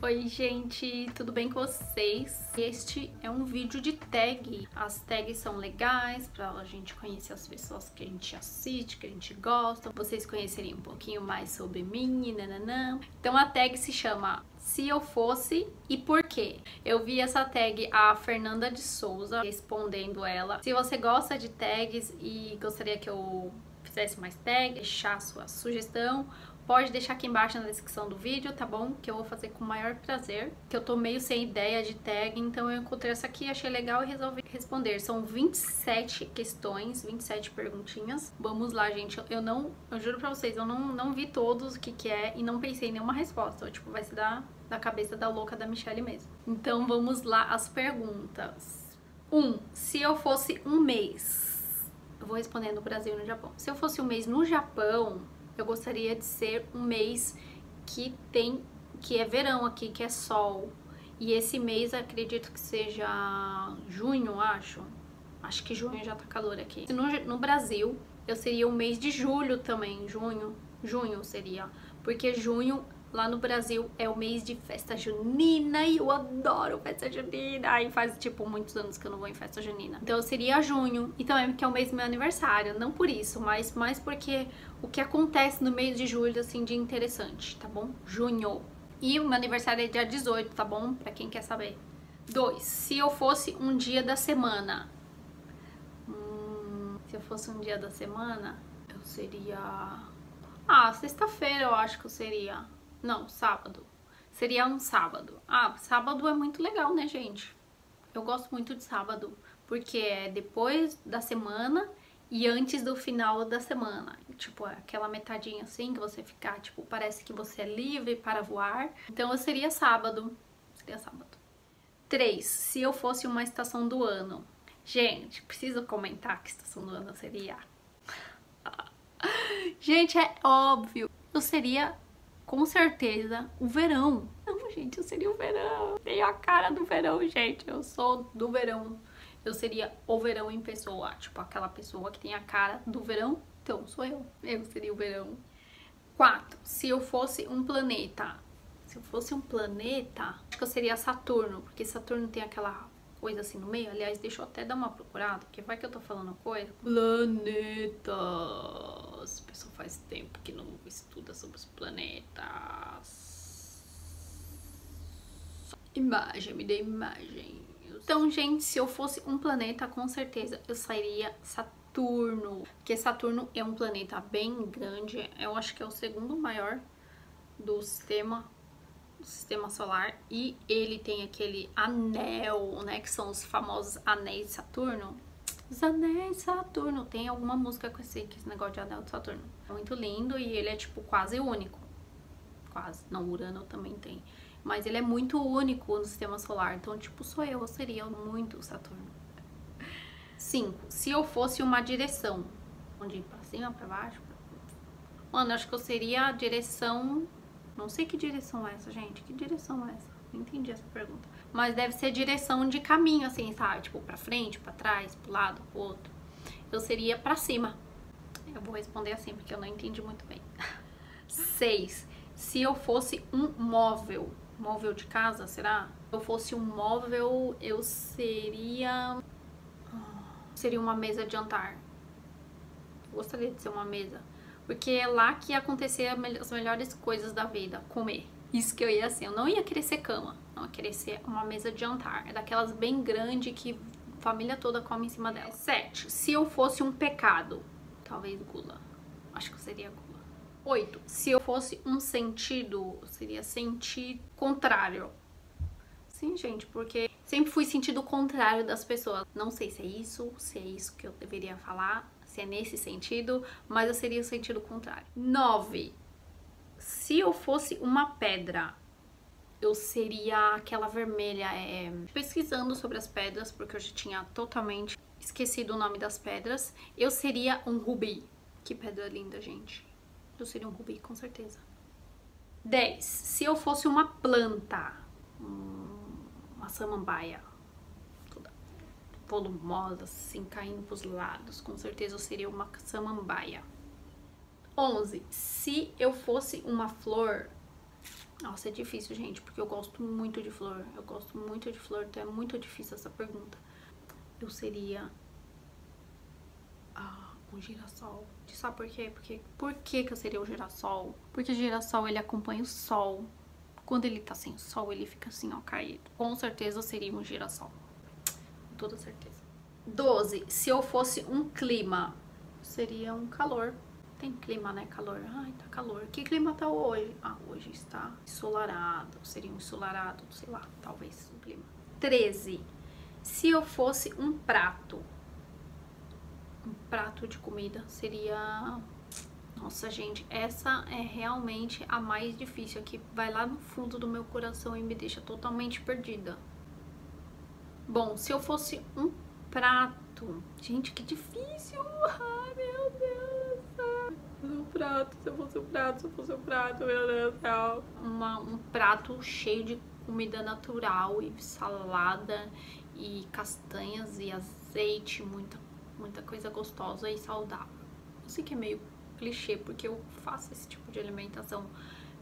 Oi gente, tudo bem com vocês? Este é um vídeo de tag. As tags são legais pra a gente conhecer as pessoas que a gente assiste, que a gente gosta, vocês conhecerem um pouquinho mais sobre mim e nananã. Então a tag se chama Se Eu Fosse e Por Quê. Eu vi essa tag, a Fernanda de Souza, respondendo ela. Se você gosta de tags e gostaria que eu fizesse mais tags, deixar sua sugestão, pode deixar aqui embaixo na descrição do vídeo, tá bom? Que eu vou fazer com o maior prazer. Que eu tô meio sem ideia de tag, então eu encontrei essa aqui, achei legal e resolvi responder. São 27 questões, 27 perguntinhas. Vamos lá, gente. Eu juro pra vocês, eu não vi todos o que é e não pensei em nenhuma resposta. Tipo, vai ser da cabeça da louca da Michelle mesmo. Então vamos lá, as perguntas. 1. Se eu fosse um mês... Eu vou responder no Brasil e no Japão. Se eu fosse um mês no Japão... Eu gostaria de ser um mês que é verão aqui, que é sol. E esse mês acredito que seja junho, acho. Acho que junho já tá calor aqui. No Brasil, eu seria o mês de julho também, junho seria. Porque junho, lá no Brasil, é o mês de festa junina e eu adoro festa junina. Aí faz, tipo, muitos anos que eu não vou em festa junina. Então eu seria junho. E também porque é o mês do meu aniversário. Não por isso, mas mais porque o que acontece no mês de julho, assim, de interessante, tá bom? Junho. E o meu aniversário é dia 18, tá bom? Pra quem quer saber. 2. Se eu fosse um dia da semana. Se eu fosse um dia da semana, eu seria... sexta-feira eu acho que eu seria... Não, sábado. Seria um sábado. Sábado é muito legal, né, gente? Eu gosto muito de sábado, porque é depois da semana e antes do final da semana. Tipo, aquela metadinha assim que você fica, tipo, parece que você é livre para voar. Então eu seria sábado. Seria sábado. 3. Se eu fosse uma estação do ano. Gente, preciso comentar que estação do ano eu seria. Gente, é óbvio. Eu seria... Com certeza, o verão. Não, gente, eu seria o verão. Tenho a cara do verão, gente. Eu sou do verão. Eu seria o verão em pessoa. Tipo, aquela pessoa que tem a cara do verão. Então, sou eu. Eu seria o verão. 4. Se eu fosse um planeta. Se eu fosse um planeta, acho que eu seria Saturno. Porque Saturno tem aquela coisa assim no meio. Aliás, deixa eu até dar uma procurada, porque vai que eu tô falando coisa. Planetas. A pessoa faz tempo que não estuda sobre os planetas. Imagem, me dê imagem. Então, gente, se eu fosse um planeta, com certeza eu seria Saturno. Porque Saturno é um planeta bem grande. Eu acho que é o segundo maior do sistema solar, e ele tem aquele anel, né, que são os famosos anéis de Saturno. Os anéis de Saturno, tem alguma música com esse negócio de anel de Saturno. É muito lindo e ele é tipo quase único. Quase, não, Urano também tem. Mas ele é muito único no sistema solar, então tipo, eu seria muito Saturno. 5. Se eu fosse uma direção, onde ir pra cima, pra baixo, mano, acho que eu seria a direção... Não sei que direção é essa, gente. Que direção é essa? Não entendi essa pergunta. Mas deve ser direção de caminho, assim, sabe? Tipo, pra frente, pra trás, pro lado, pro outro. Eu seria pra cima. Eu vou responder assim, porque eu não entendi muito bem. 6. Se eu fosse um móvel. Móvel de casa, será? Se eu fosse um móvel, eu seria... Seria uma mesa de jantar. Eu gostaria de ser uma mesa. Porque é lá que ia acontecer as melhores coisas da vida, comer. Isso que eu ia ser. Eu não ia querer ser cama, não ia querer ser uma mesa de jantar. É daquelas bem grandes que a família toda come em cima dela. 7. Se eu fosse um pecado, talvez gula. Acho que seria gula. 8. Se eu fosse um sentido, seria sentir contrário. Sim, gente, porque sempre fui sentido contrário das pessoas. Não sei se é isso que eu deveria falar, se é nesse sentido, mas eu seria o sentido contrário. 9. Se eu fosse uma pedra, eu seria aquela vermelha. Pesquisando sobre as pedras, porque eu já tinha totalmente esquecido o nome das pedras, eu seria um rubi. Que pedra linda, gente. Eu seria um rubi, com certeza. 10. Se eu fosse uma planta, uma samambaia, volumosa, assim, caindo pros lados. Com certeza eu seria uma samambaia. 11. Se eu fosse uma flor, Nossa, é difícil, gente, porque eu gosto muito de flor. Eu gosto muito de flor, então é muito difícil essa pergunta. Eu seria um girassol. Sabe por quê? Por que eu seria um girassol? Porque o girassol, ele acompanha o sol. Quando ele tá sem sol, ele fica assim, ó, caído. Com certeza eu seria um girassol. Com toda certeza. 12. Se eu fosse um clima, seria um calor. Tem clima, né? Calor. Ai, tá calor. Que clima tá hoje? Ah, hoje está ensolarado. Seria um ensolarado, sei lá, talvez um clima. 13. Se eu fosse um prato de comida, seria... Nossa, gente, essa é realmente a mais difícil, que vai lá no fundo do meu coração e me deixa totalmente perdida. Bom, se eu fosse um prato... Gente, que difícil! Ai, meu Deus! Um prato, se eu fosse um prato, meu Deus do céu. Um prato cheio de comida natural e salada e castanhas e azeite, muita coisa gostosa e saudável. Eu sei que é meio clichê, porque eu faço esse tipo de alimentação,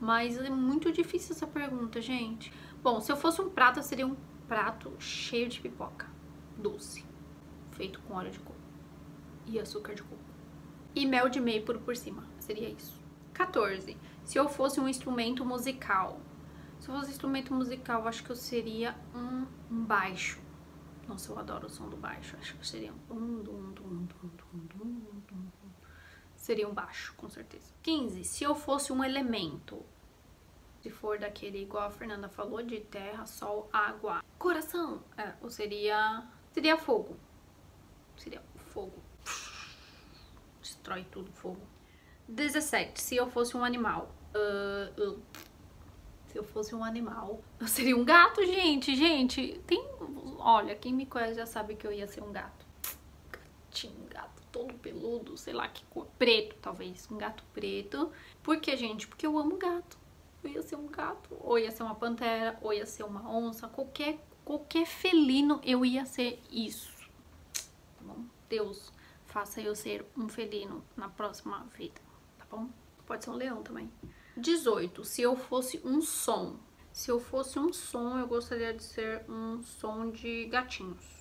mas é muito difícil essa pergunta, gente. Bom, se eu fosse um prato, seria um prato cheio de pipoca doce, feito com óleo de coco e açúcar de coco e mel de maple por cima, seria isso. 14. Se eu fosse um instrumento musical, acho que eu seria um baixo. Nossa, eu adoro o som do baixo. Acho que seria seria um baixo, com certeza. 15. Se eu fosse um elemento, se for daquele, igual a Fernanda falou, de terra, sol, água, coração, ou seria fogo. Seria fogo. Destrói tudo, fogo. 17. Se eu fosse um animal, se eu fosse um animal, eu seria um gato, gente. Olha, quem me conhece já sabe que eu ia ser um gato. Gatinho, gato todo peludo, sei lá que cor, preto talvez, um gato preto. Por que, gente? Porque eu amo gato. Eu ia ser um gato, ou ia ser uma pantera, ou ia ser uma onça, qualquer felino eu ia ser isso. Tá bom? Deus, faça eu ser um felino na próxima vida, tá bom? Pode ser um leão também. 18. Se eu fosse um som. Se eu fosse um som, eu gostaria de ser um som de gatinhos.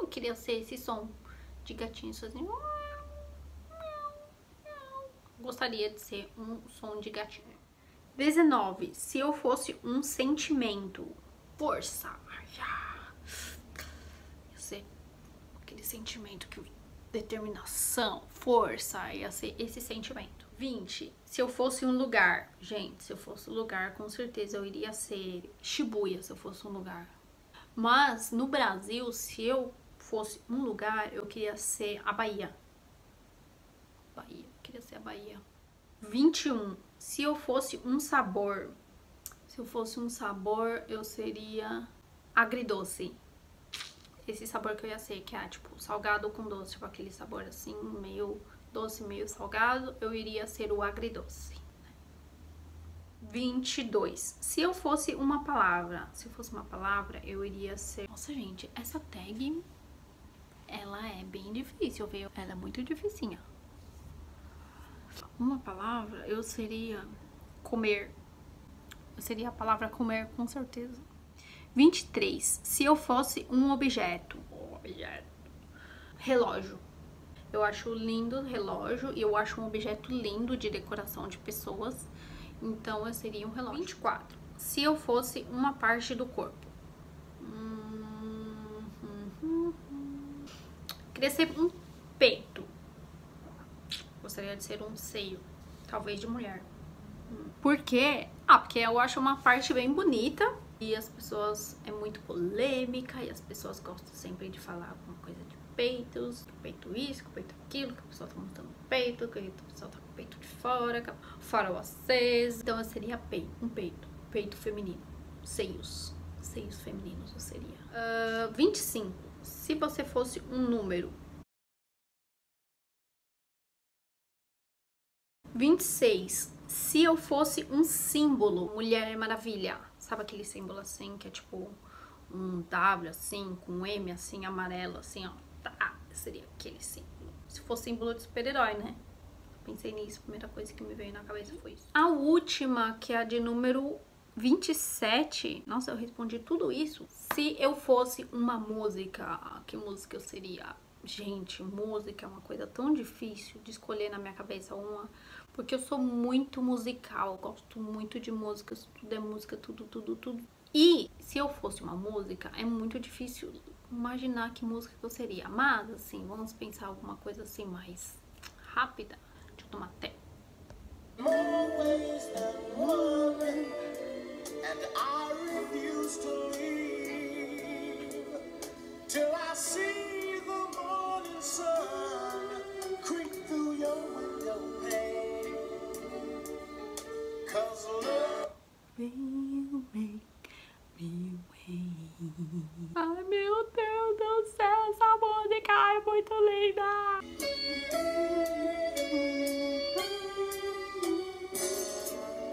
Eu queria ser esse som de gatinhos fazendo... Gostaria de ser um som de gatinho. 19. Se eu fosse um sentimento. Força. Ia ser aquele sentimento que... Determinação, força, ia ser esse sentimento. 20. Se eu fosse um lugar. Gente, se eu fosse um lugar, com certeza eu iria ser Shibuya, se eu fosse um lugar. Mas, no Brasil, se eu fosse um lugar, eu queria ser a Bahia. Queria ser a Bahia. 21. Se eu fosse um sabor. Se eu fosse um sabor, eu seria agridoce. Esse sabor que eu ia ser, que é tipo salgado com doce, tipo aquele sabor assim, meio doce, meio salgado, eu iria ser o agridoce. 22. Se eu fosse uma palavra, eu iria ser... Nossa, gente, essa tag, ela é bem difícil, viu? Ela é muito dificinha. Uma palavra, eu seria comer. Eu seria a palavra comer, com certeza. 23. Se eu fosse um objeto. Relógio. Eu acho lindo relógio e eu acho um objeto lindo de decoração de pessoas. Então eu seria um relógio. 24. Se eu fosse uma parte do corpo. Queria ser um peito. Gostaria de ser um seio. Talvez de mulher. Por quê? Porque eu acho uma parte bem bonita. E as pessoas, é muito polêmica, e as pessoas gostam sempre de falar alguma coisa de peitos, que peito isso, que peito aquilo, que a pessoa tá mostrando o peito, que a pessoa tá com o peito de fora, fora o aceso. Então eu seria peito feminino, seios femininos eu seria. 25. Se você fosse um número. 26. Se eu fosse um símbolo, Mulher Maravilha. Sabe aquele símbolo assim, que é tipo um W assim, com um M assim, amarelo assim, ó. seria aquele símbolo? Se fosse símbolo de super-herói, né? Pensei nisso, a primeira coisa que me veio na cabeça foi isso. A última, que é a de número 27. Nossa, eu respondi tudo isso. Se eu fosse uma música, que música eu seria? Gente, música é uma coisa tão difícil de escolher na minha cabeça uma, porque eu sou muito musical, eu gosto muito de músicas, tudo é música, tudo. E se eu fosse uma música, é muito difícil imaginar que música eu seria. Mas, assim, vamos pensar alguma coisa assim mais rápida. Deixa eu tomar até. And I refuse to leave till I see the morning sun creep through your window pane. 'Cause love will make me wait. Ai, meu Deus do céu, essa música é muito linda.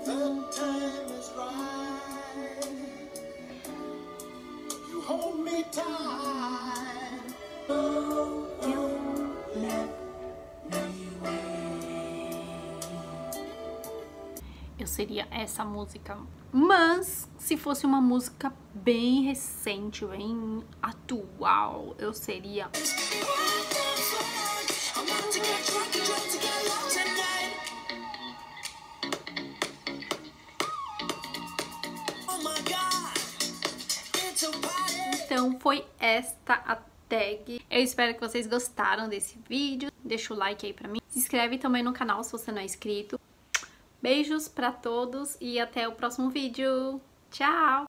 The time is right. You hold me tight. Oh, you let me wait. Eu seria essa música. Mas se fosse uma música bem recente, bem atual, eu seria Então foi esta a tag. Eu espero que vocês gostaram desse vídeo. Deixa o like aí pra mim. Se inscreve também no canal se você não é inscrito. Beijos pra todos e até o próximo vídeo. Tchau!